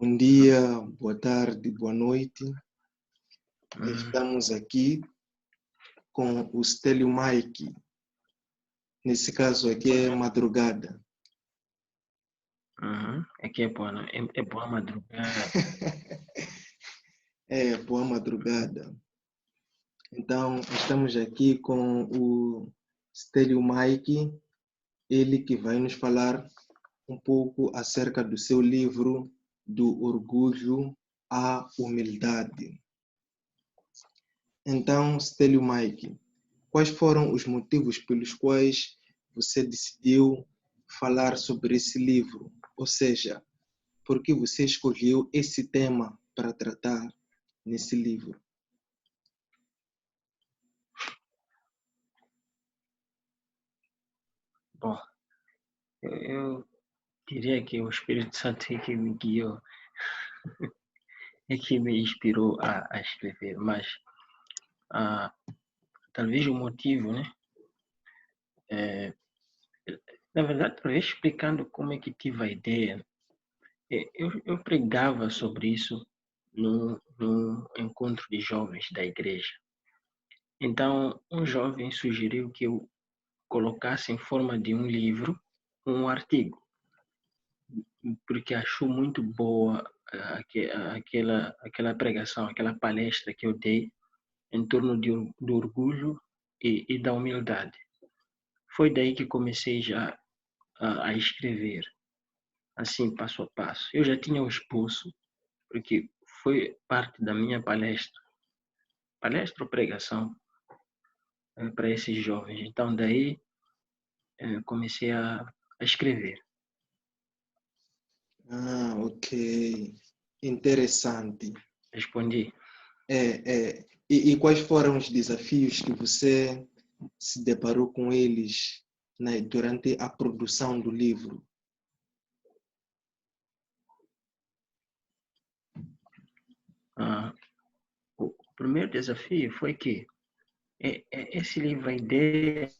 Bom dia, boa tarde, boa noite. Uhum. Estamos aqui com o Stélio Mike. Nesse caso aqui é madrugada. Aqui é boa madrugada. É, boa madrugada. Então, estamos aqui com o Stélio Mike, ele que vai nos falar um pouco acerca do seu livro Do Orgulho à Humildade. Então, Stélio Mike, quais foram os motivos pelos quais você decidiu falar sobre esse livro? Ou seja, por que você escolheu esse tema para tratar nesse livro? Bom, eu diria que o Espírito Santo é que me guiou, é que me inspirou a escrever, mas talvez o motivo, né? Na verdade, talvez explicando como é que tive a ideia. Eu pregava sobre isso no encontro de jovens da igreja. Então, um jovem sugeriu que eu colocasse em forma de um livro um artigo, porque achou muito boa aquela pregação, aquela palestra que eu dei em torno do orgulho e da humildade. Foi daí que comecei já a escrever, assim, passo a passo. Eu já tinha o esboço, porque foi parte da minha palestra ou pregação para esses jovens. Então, daí comecei a escrever. Ok. Interessante. Respondi. E quais foram os desafios que você se deparou com eles, né, durante a produção do livro? O primeiro desafio foi que esse livro, a ideia,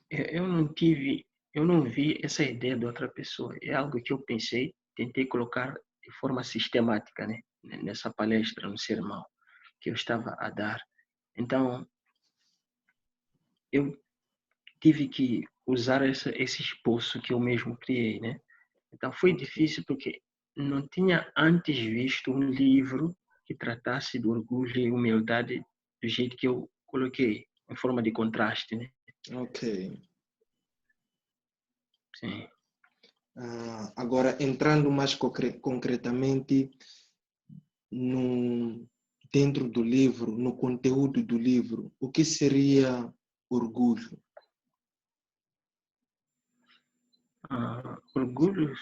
eu não vi essa ideia de outra pessoa. É algo que eu pensei, tentei colocar de forma sistemática, né, nessa palestra, no sermão que eu estava a dar. Então, eu tive que usar esse esboço que eu mesmo criei, né? Então, foi difícil porque não tinha antes visto um livro que tratasse do orgulho e humildade do jeito que eu coloquei, em forma de contraste, né? Ok. Sim. Agora, entrando mais concretamente dentro do livro, no conteúdo do livro, o que seria orgulho? Orgulho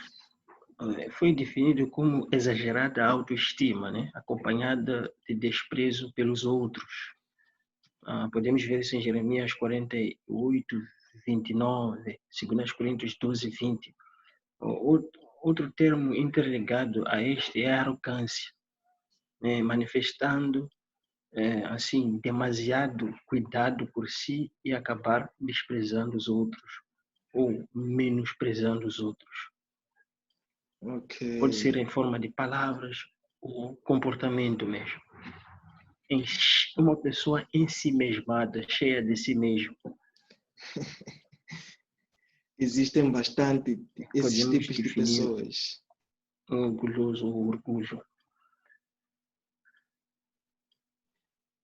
foi definido como exagerada autoestima, né? Acompanhada de desprezo pelos outros. Podemos ver isso em Jeremias 48, 29, 2 Coríntios 12, 20. Outro termo interligado a este é a arrogância, né? Manifestando assim demasiado cuidado por si e acabar desprezando os outros ou menosprezando os outros. Ok. Pode ser em forma de palavras ou comportamento mesmo. Uma pessoa ensimesmada, cheia de si mesmo. Existem bastante esses Podemos tipos de definir pessoas. um orgulhoso ou orgulho.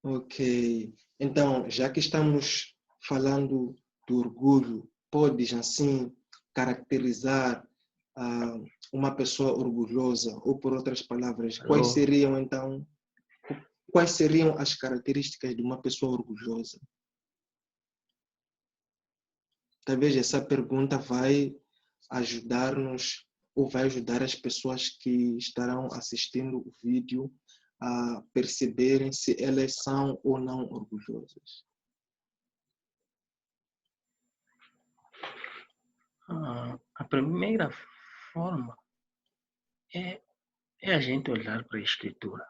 Ok. Então, já que estamos falando do orgulho, podes assim caracterizar uma pessoa orgulhosa, ou por outras palavras, Alô? quais seriam as características de uma pessoa orgulhosa? Talvez essa pergunta vai ajudar-nos ou vai ajudar as pessoas que estarão assistindo o vídeo a perceberem se elas são ou não orgulhosas. A primeira forma é a gente olhar para a escritura.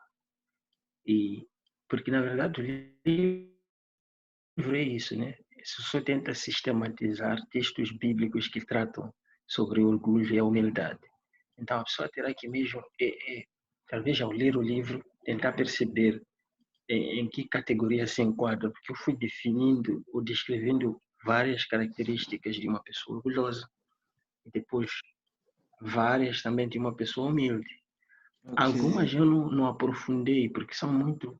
Porque, na verdade, o livro é isso, né? Isso só tenta sistematizar textos bíblicos que tratam sobre o orgulho e a humildade. Então, a pessoa terá que mesmo, talvez ao ler o livro, tentar perceber em que categoria se enquadra, porque eu fui definindo ou descrevendo várias características de uma pessoa orgulhosa e depois várias também de uma pessoa humilde. Ok, Algumas eu não aprofundei, porque são muito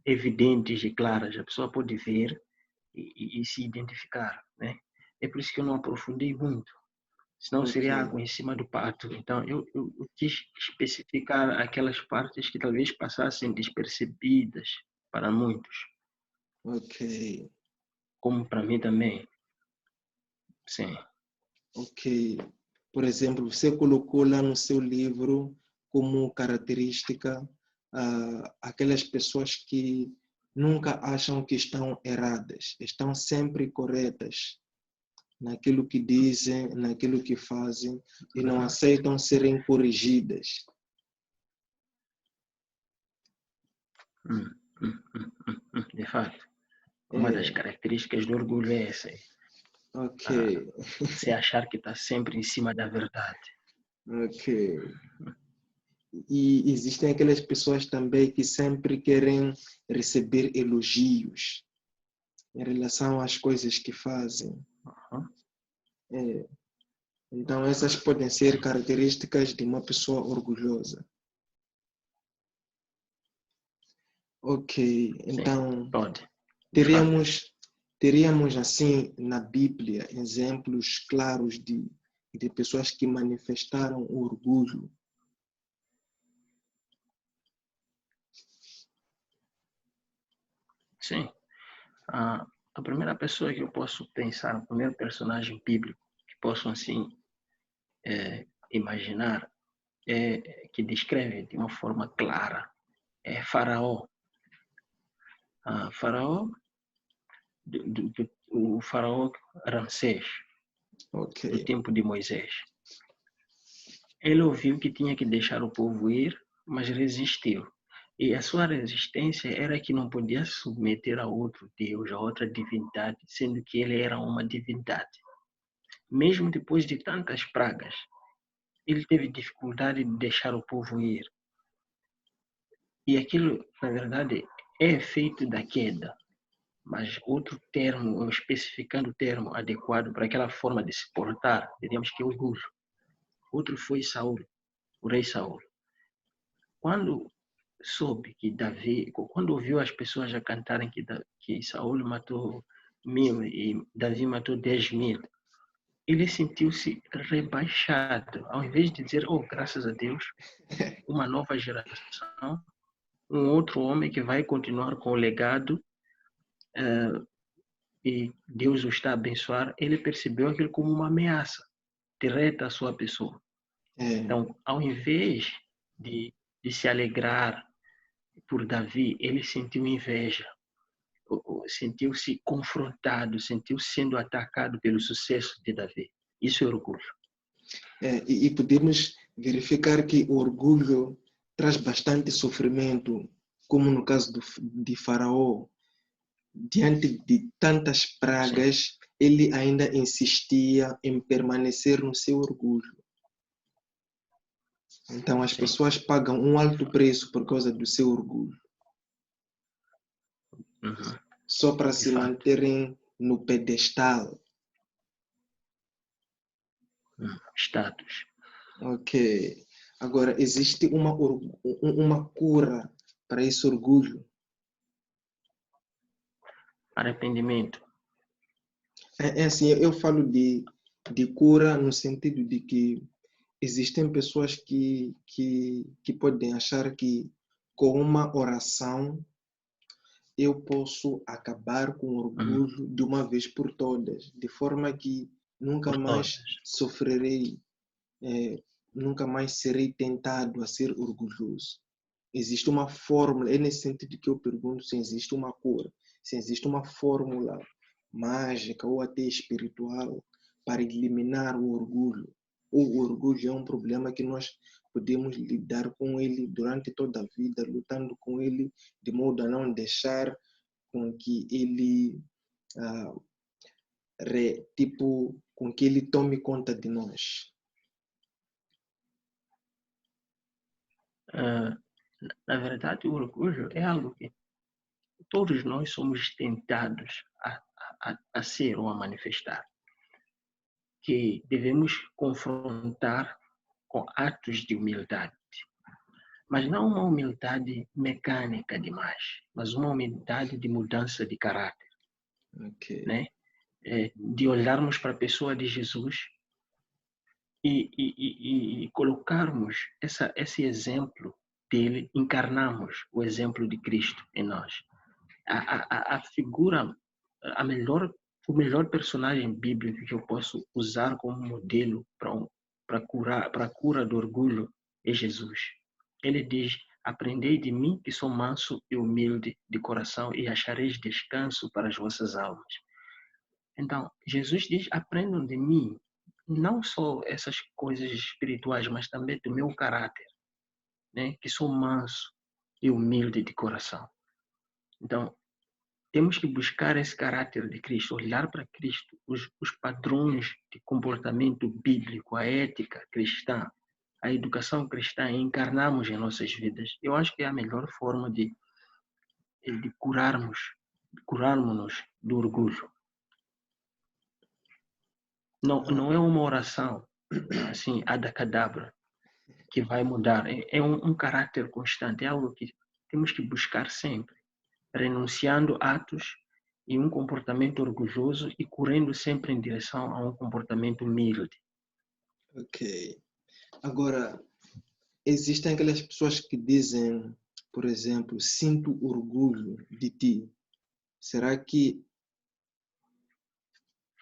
evidentes e claras, a pessoa pode ver e se identificar, né? É por isso que eu não aprofundei muito, senão ok, seria água em cima do pato. Então, eu quis especificar aquelas partes que talvez passassem despercebidas para muitos, ok, como para mim também. Sim, ok. Por exemplo, você colocou lá no seu livro como característica aquelas pessoas que nunca acham que estão erradas, estão sempre corretas naquilo que dizem, naquilo que fazem e não aceitam serem corrigidas. de fato. Uma das É, características do orgulho é essa, ok, você achar que está sempre em cima da verdade. ok. E existem aquelas pessoas também que sempre querem receber elogios em relação às coisas que fazem. Uhum. É, então, essas podem ser características de uma pessoa orgulhosa. Ok, Sim, então, pode, de fato. teríamos assim na Bíblia exemplos claros de pessoas que manifestaram o orgulho. Sim. A primeira pessoa que eu posso pensar, o primeiro personagem bíblico que posso assim imaginar, que descreve de uma forma clara, é Faraó. Faraó, o Faraó Ramsés, Ok, do tempo de Moisés. Ele ouviu que tinha que deixar o povo ir, mas resistiu. E a sua resistência era que não podia submeter a outro Deus, a outra divindade, sendo que ele era uma divindade. Mesmo depois de tantas pragas, ele teve dificuldade de deixar o povo ir. E aquilo, na verdade, é efeito da queda. Mas outro termo, ou especificando o termo adequado para aquela forma de se portar, diríamos que é orgulho. Outro foi Saul, o rei Saul. Quando soube que Davi, quando ouviu as pessoas já cantarem que Saul matou 1000 e Davi matou 10.000, ele sentiu-se rebaixado. Ao invés de dizer, oh, graças a Deus, uma nova geração, um outro homem que vai continuar com o legado e Deus o está a abençoar, ele percebeu aquilo como uma ameaça direta à sua pessoa. é, Então, ao invés de se alegrar por Davi, ele sentiu inveja, sentiu-se confrontado, sentiu-se sendo atacado pelo sucesso de Davi. Isso é orgulho. e podemos verificar que o orgulho traz bastante sofrimento, como no caso de Faraó. Diante de tantas Sim, pragas, ele ainda insistia em permanecer no seu orgulho. Então, as sim, pessoas pagam um de alto fato. preço por causa do seu orgulho, Uhum, só para de se fato. manterem no pedestal. Status. Ok. Agora, existe uma cura para esse orgulho? Arrependimento. É assim, eu falo de cura no sentido de que existem pessoas que podem achar que com uma oração eu posso acabar com o orgulho de uma vez por todas, de forma que nunca Por mais todas. sofrerei, nunca mais serei tentado a ser orgulhoso. Existe uma fórmula, é nesse sentido que eu pergunto se existe uma cura, se existe uma fórmula mágica ou até espiritual para eliminar o orgulho. O orgulho é um problema que nós podemos lidar com ele durante toda a vida, lutando com ele de modo a não deixar com que ele ah, com que ele tome conta de nós. Na verdade, o orgulho é algo que todos nós somos tentados a ser ou a manifestar, que devemos confrontar com atos de humildade, mas não uma humildade mecânica demais, mas uma humildade de mudança de caráter, Ok. né? De olharmos para a pessoa de Jesus e colocarmos esse exemplo dele, encarnarmos o exemplo de Cristo em nós. A figura, o melhor personagem bíblico que eu posso usar como modelo para a cura do orgulho é Jesus. Ele diz: aprendei de mim que sou manso e humilde de coração e achareis descanso para as vossas almas. Então, Jesus diz: aprendam de mim, não só essas coisas espirituais, mas também do meu caráter, né? Que sou manso e humilde de coração. Então, temos que buscar esse caráter de Cristo, olhar para Cristo, os padrões de comportamento bíblico, a ética cristã, a educação cristã, e encarnarmos em nossas vidas. Eu acho que é a melhor forma de curarmos-nos do orgulho. Não é uma oração assim, adacadabra, que vai mudar. É um caráter constante, é algo que temos que buscar sempre, renunciando atos e um comportamento orgulhoso e correndo sempre em direção a um comportamento humilde. Ok. Agora, existem aquelas pessoas que dizem, por exemplo, sinto orgulho de ti. Será que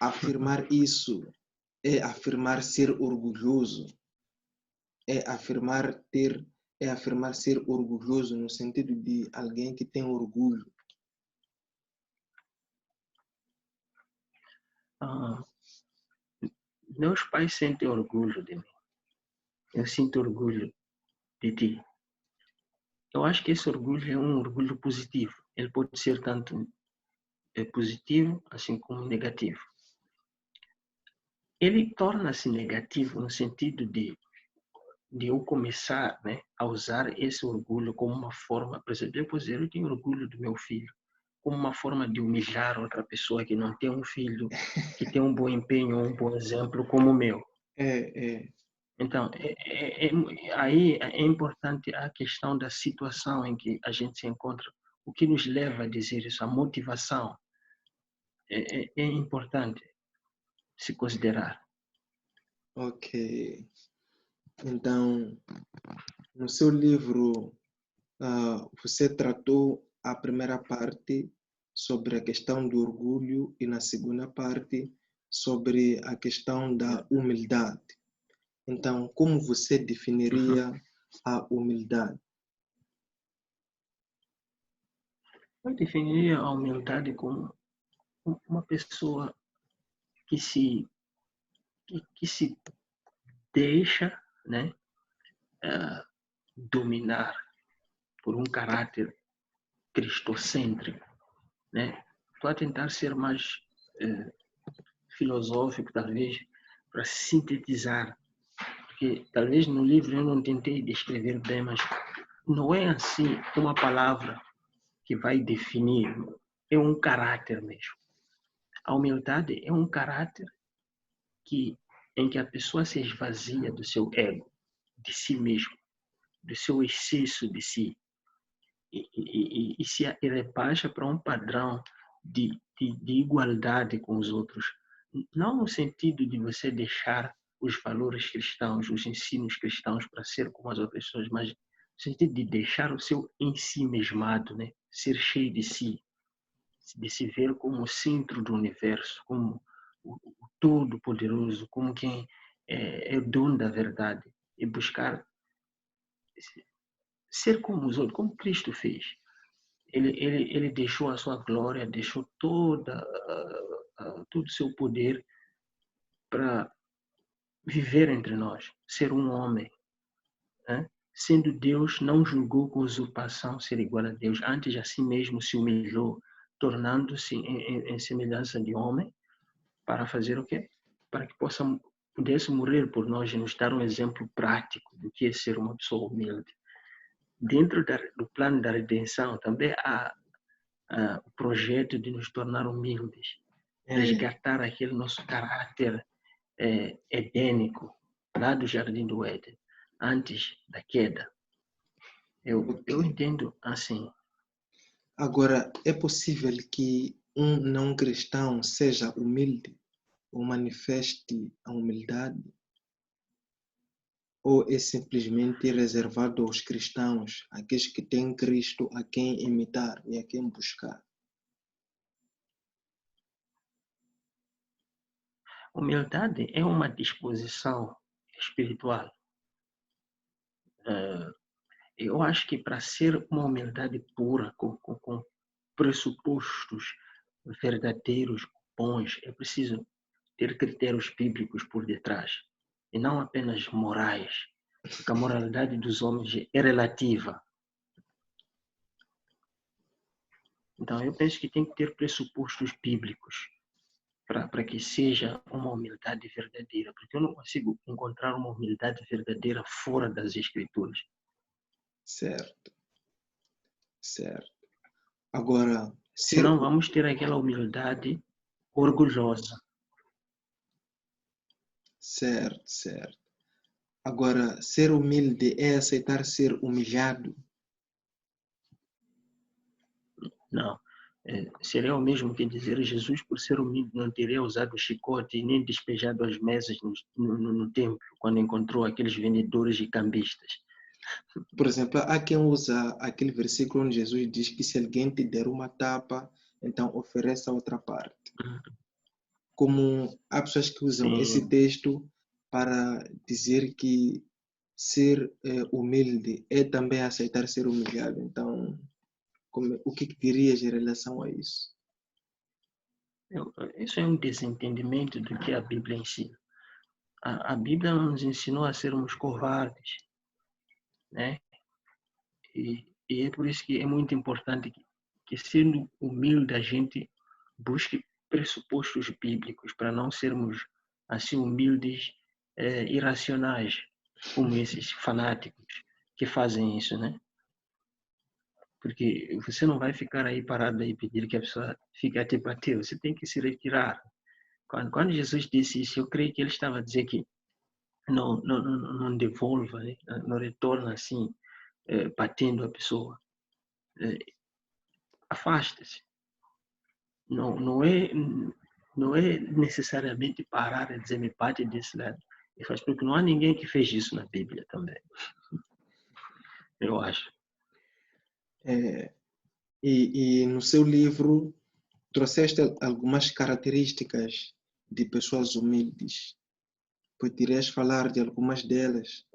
afirmar isso é afirmar ser orgulhoso? É afirmar ser orgulhoso no sentido de alguém que tem orgulho? Meus pais sentem orgulho de mim. Eu sinto orgulho de ti. Eu acho que esse orgulho é um orgulho positivo. Ele pode ser tanto positivo, assim como negativo. Ele torna-se negativo no sentido de eu começar, né, a usar esse orgulho como uma forma, por exemplo, eu tenho orgulho do meu filho, como uma forma de humilhar outra pessoa que não tem um filho, que tem um bom empenho, um bom exemplo como o meu. Então, aí é importante a questão da situação em que a gente se encontra. O que nos leva a dizer isso? A motivação é importante se considerar. Ok. Então, no seu livro, você tratou a primeira parte sobre a questão do orgulho e na segunda parte sobre a questão da humildade. Então, como você definiria a humildade? Eu definiria a humildade como uma pessoa que se deixa, né, dominar por um caráter cristocêntrico, né? Estou a tentar ser mais filosófico, talvez, para sintetizar, porque talvez no livro eu não tentei descrever bem, mas não é assim uma palavra que vai definir, é um caráter mesmo. A humildade é um caráter em que a pessoa se esvazia do seu ego, de si mesmo, do seu excesso de si, e se rebaixa para um padrão de igualdade com os outros. Não no sentido de você deixar os valores cristãos, os ensinos cristãos para ser como as outras pessoas, mas no sentido de deixar o seu em si mesmado, né? Ser cheio de si, de se ver como o centro do universo, como o todo-poderoso, como quem é o dono da verdade, e buscar ser como os outros, como Cristo fez. Ele deixou a sua glória, deixou todo o seu poder para viver entre nós, ser um homem. Né? Sendo Deus, não julgou com usurpação ser igual a Deus, antes a si mesmo se humilhou, tornando-se em semelhança de homem, para fazer o quê? Para que pudesse morrer por nós e nos dar um exemplo prático do que é ser uma pessoa humilde. dentro do plano da redenção também há o projeto de nos tornar humildes, resgatar aquele nosso caráter edênico lá do Jardim do Éden, antes da queda. Eu entendo assim. Agora, é possível que um não cristão seja humilde ou manifeste a humildade? Ou é simplesmente reservado aos cristãos, aqueles que têm Cristo a quem imitar e a quem buscar? Humildade é uma disposição espiritual. Eu acho que para ser uma humildade pura, com pressupostos verdadeiros, bons, é preciso ter critérios bíblicos por detrás, e não apenas morais, porque a moralidade dos homens é relativa. Então, eu penso que tem que ter pressupostos bíblicos para que seja uma humildade verdadeira, porque eu não consigo encontrar uma humildade verdadeira fora das Escrituras. Certo. Certo. Agora, Senão vamos ter aquela humildade orgulhosa. Certo, certo. Agora, ser humilde é aceitar ser humilhado? Não. Seria o mesmo que dizer Jesus, por ser humilde, não teria usado o chicote e nem despejado as mesas no templo, quando encontrou aqueles vendedores e cambistas. Por exemplo, há quem usa aquele versículo onde Jesus diz que se alguém te der uma tapa, então ofereça a outra parte. Como há pessoas que usam esse texto para dizer que ser humilde é também aceitar ser humilhado. Então, o que dirias em relação a isso? Isso é um desentendimento do que a Bíblia ensina. A Bíblia nos ensinou a sermos covardes, né? E é por isso que é muito importante que sendo humilde, a gente busque pressupostos bíblicos para não sermos assim humildes, irracionais, como esses fanáticos que fazem isso, né? Porque você não vai ficar aí parado e pedir que a pessoa fique a te bater, você tem que se retirar. Quando Jesus disse isso, eu creio que ele estava a dizer que não devolva, né? Não retorna assim, batendo a pessoa. Afasta-se. Não é necessariamente parar e dizer me bate desse lado. Porque não há ninguém que fez isso na Bíblia também. Eu acho. E no seu livro trouxeste algumas características de pessoas humildes. Poderias falar de algumas delas?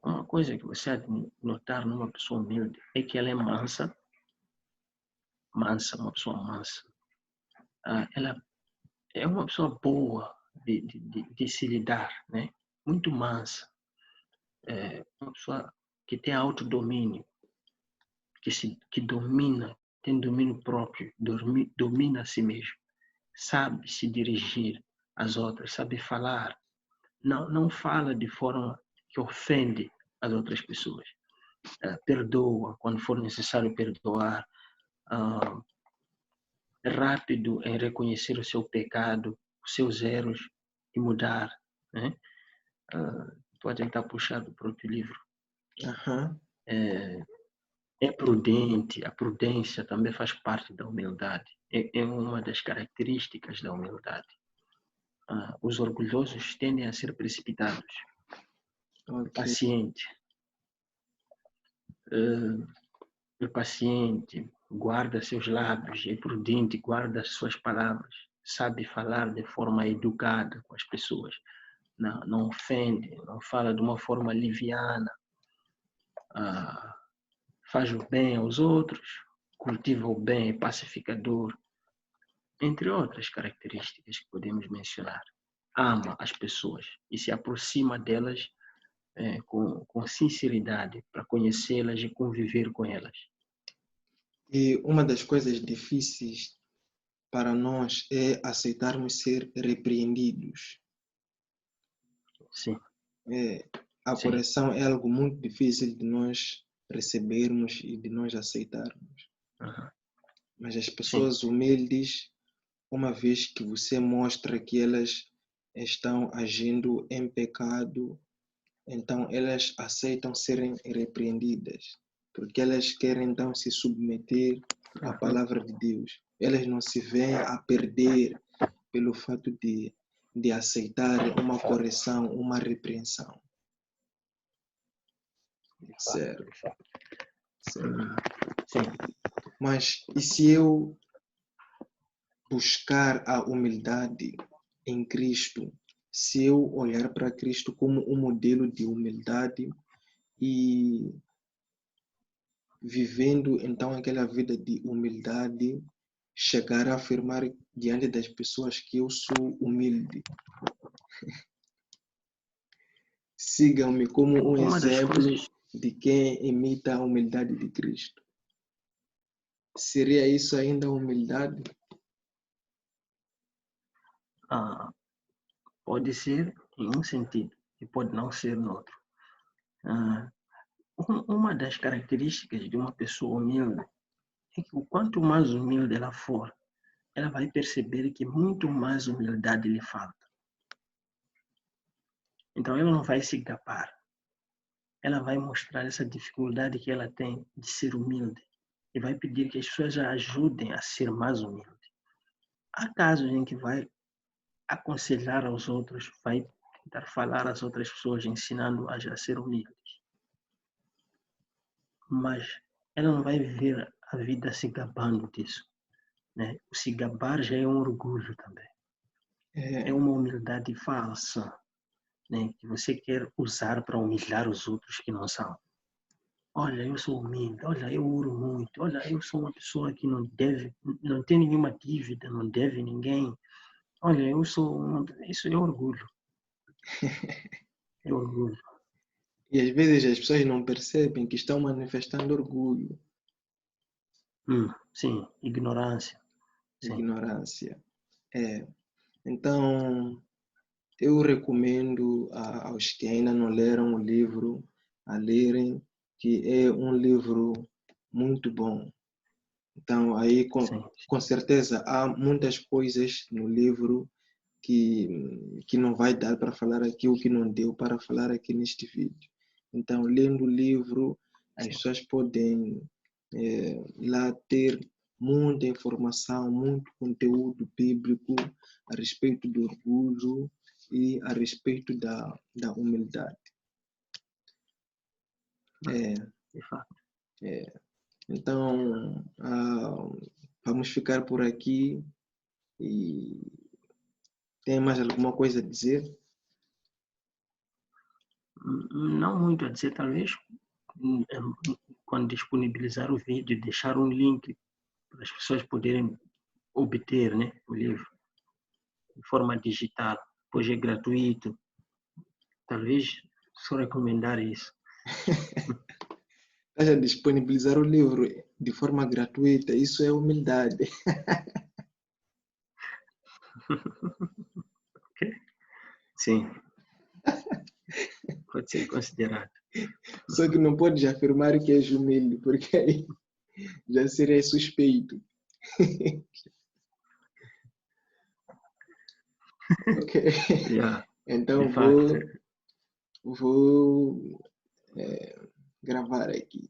Uma coisa que você há de notar numa pessoa humilde é que ela é mansa, uma pessoa mansa. Ela é uma pessoa boa de se lidar, né? Muito mansa. Uma pessoa que tem autodomínio, que domina, tem domínio próprio, domina a si mesmo, sabe se dirigir às outras, sabe falar, não fala de forma que ofende as outras pessoas, perdoa quando for necessário perdoar, rápido em reconhecer o seu pecado, os seus erros e mudar, né? Pode tentar puxar do próprio livro. Uhum. É prudente, a prudência também faz parte da humildade, é uma das características da humildade. Os orgulhosos tendem a ser precipitados. Paciente. É paciente, guarda seus lábios, é prudente, guarda suas palavras, sabe falar de forma educada com as pessoas, não ofende, não fala de uma forma liviana, faz o bem aos outros, cultiva o bem, é pacificador, entre outras características que podemos mencionar. Ama as pessoas e se aproxima delas com sinceridade para conhecê-las e conviver com elas. E uma das coisas difíceis para nós é aceitarmos ser repreendidos. Sim. a Sim. correção é algo muito difícil de nós recebermos e de nós aceitarmos. Aham. Mas as Sim. pessoas humildes, uma vez que você mostra que elas estão agindo em pecado, então elas aceitam serem repreendidas, porque elas querem então se submeter à Uhum. palavra de Deus. Elas não se veem a perder pelo fato de aceitar uma correção, uma repreensão. Certo, certo. Sim. Mas e se eu buscar a humildade em Cristo, se eu olhar para Cristo como um modelo de humildade e vivendo então aquela vida de humildade, chegar a afirmar diante das pessoas que eu sou humilde. Sigam-me como um Uma das exemplo coisas, de quem imita a humildade de Cristo. Seria isso ainda humildade? pode ser em um sentido e pode não ser no outro. Uma das características de uma pessoa humilde é que o quanto mais humilde ela for, ela vai perceber que muito mais humildade lhe falta. Então ela não vai se gabar. Ela vai mostrar essa dificuldade que ela tem de ser humilde e vai pedir que as pessoas a ajudem a ser mais humilde. Há casos em que vai aconselhar aos outros, vai tentar falar às outras pessoas, ensinando-as a ser humildes. Mas ela não vai viver a vida se gabando disso. Né? O se gabar já é um orgulho também. É uma humildade falsa, né? Que você quer usar para humilhar os outros que não são. Olha, eu sou humilde, olha, eu oro muito, olha, eu sou uma pessoa que não deve, não tem nenhuma dívida, não deve ninguém. Olha, eu sou. Isso é orgulho. É orgulho. E às vezes as pessoas não percebem que estão manifestando orgulho, Sim, ignorância. Sim. ignorância. Então, eu recomendo aos que ainda não leram o livro a lerem, que é um livro muito bom. Então, aí Sim. com certeza há muitas coisas no livro que não vai dar para falar aqui, o que não deu para falar aqui neste vídeo. Então, lendo o livro, as pessoas podem lá ter muita informação, muito conteúdo bíblico a respeito do orgulho e a respeito da humildade. De fato. Então, vamos ficar por aqui e tem mais alguma coisa a dizer? Não muito a dizer, talvez quando disponibilizar o vídeo, deixar um link para as pessoas poderem obter, né, o livro de forma digital, pois é gratuito. Talvez só recomendar isso. Estás a disponibilizar o livro de forma gratuita, isso é humildade. Okay? Sim. Pode ser considerado. Só que não podes afirmar que és humilde, porque aí já seria suspeito. Ok. Yeah, Então de fato. vou gravar aqui.